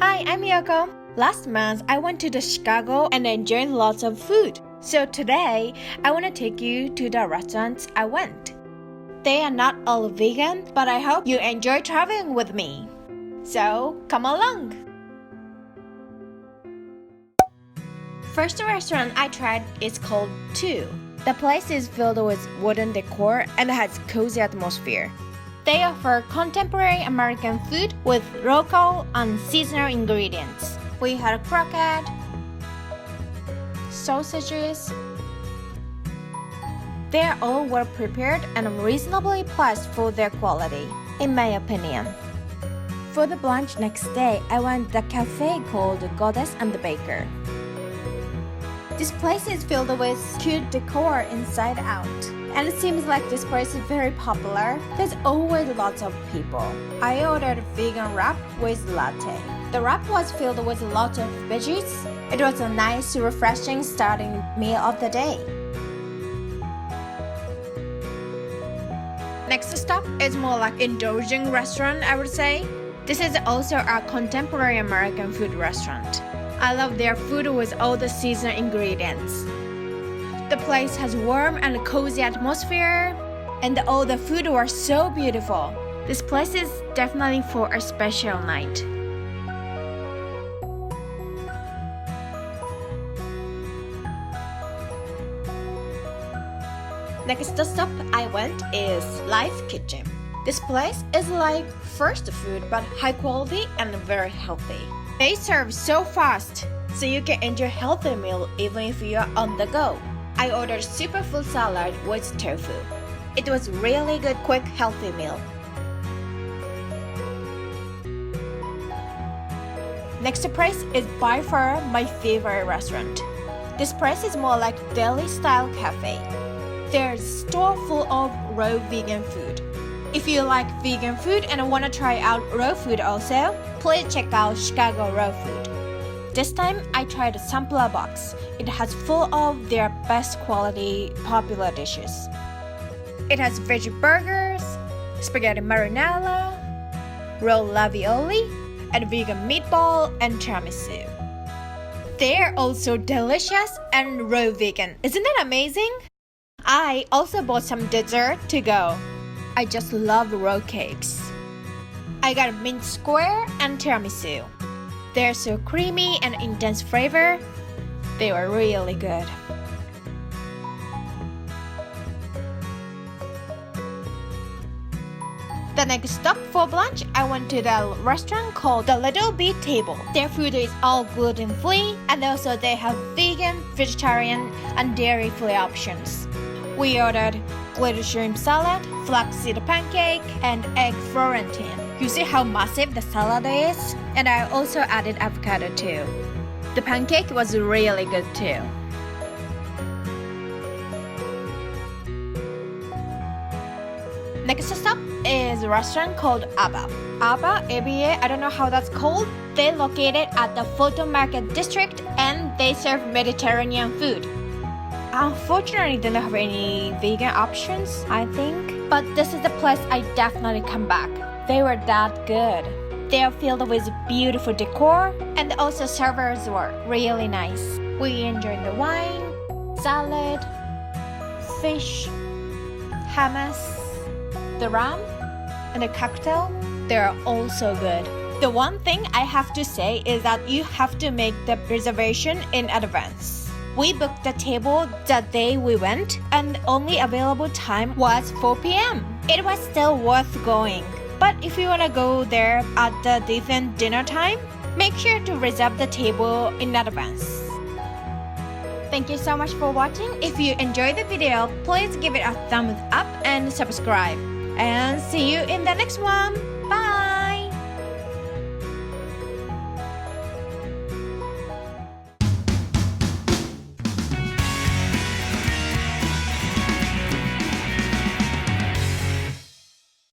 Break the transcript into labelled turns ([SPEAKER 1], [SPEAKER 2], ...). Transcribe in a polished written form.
[SPEAKER 1] Hi, I'm Yoko. Last month, I went to Chicago and enjoyed lots of food. So today, I want to take you to the restaurants I went. They are not all vegan, but I hope you enjoy traveling with me. So, come along! First restaurant I tried is called Two. The place is filled with wooden decor and has cozy atmosphere. They offer contemporary American food with local and seasonal ingredients. We had croquette, sausages. They all well prepared and reasonably priced for their quality, in my opinion. For the brunch next day, I went to the cafe called Goddess and the Baker. This place is filled with cute decor inside out. And it seems like this place is very popular. There's always lots of people. I ordered vegan wrap with latte. The wrap was filled with lots of veggies. It was a nice, refreshing starting meal of the day. Next stop is more like indulging restaurant, I would say. This is also a contemporary American food restaurant. I love their food with all the seasonal ingredients. The place has warm and cozy atmosphere, and all the food was so beautiful. This place is definitely for a special night. Next stop I went is Lyfe Kitchen. This place is like fast food but high quality and very healthy. They serve so fast, so you can enjoy a healthy meal even if you are on the go. I ordered superfood salad with tofu. It was really good, quick, healthy meal. Next place is by far my favorite restaurant. This place is more like deli-style cafe. There's a store full of raw vegan food. If you like vegan food and want to try out raw food also, please check out Chicago Raw Food. This time, I tried a sampler box. It has full of their best quality popular dishes. It has veggie burgers, spaghetti marinara, rolled ravioli, and vegan meatball and tiramisu. They're also delicious and raw vegan. Isn't that amazing? I also bought some dessert to go. I just love raw cakes. I got mint square and tiramisu. They're so creamy and intense flavor. They were really good. The next stop for lunch, I went to the restaurant called The Little Beet Table. Their food is all gluten-free, and also they have vegan, vegetarian, and dairy-free options. We ordered gluten shrimp salad, flaxseed pancake, and egg Florentine. You see how massive the salad is? And I also added avocado too. The pancake was really good too. Next stop is a restaurant called Abba. Abba, ABA, I don't know how that's called. They're located at the Photo Market District and they serve Mediterranean food. Unfortunately, they don't have any vegan options, I think. But this is the place I definitely come back. They were that good. They are filled with beautiful decor and also servers were really nice. We enjoyed the wine, salad, fish, hummus, the rum, and the cocktail. They are all so good. The one thing I have to say is that you have to make the reservation in advance. We booked the table the day we went and only available time was 4 p.m. It was still worth going. But if you want to go there at the decent dinner time, make sure to reserve the table in advance. Thank you so much for watching. If you enjoyed the video, please give it a thumbs up and subscribe. And see you in the next one. Bye!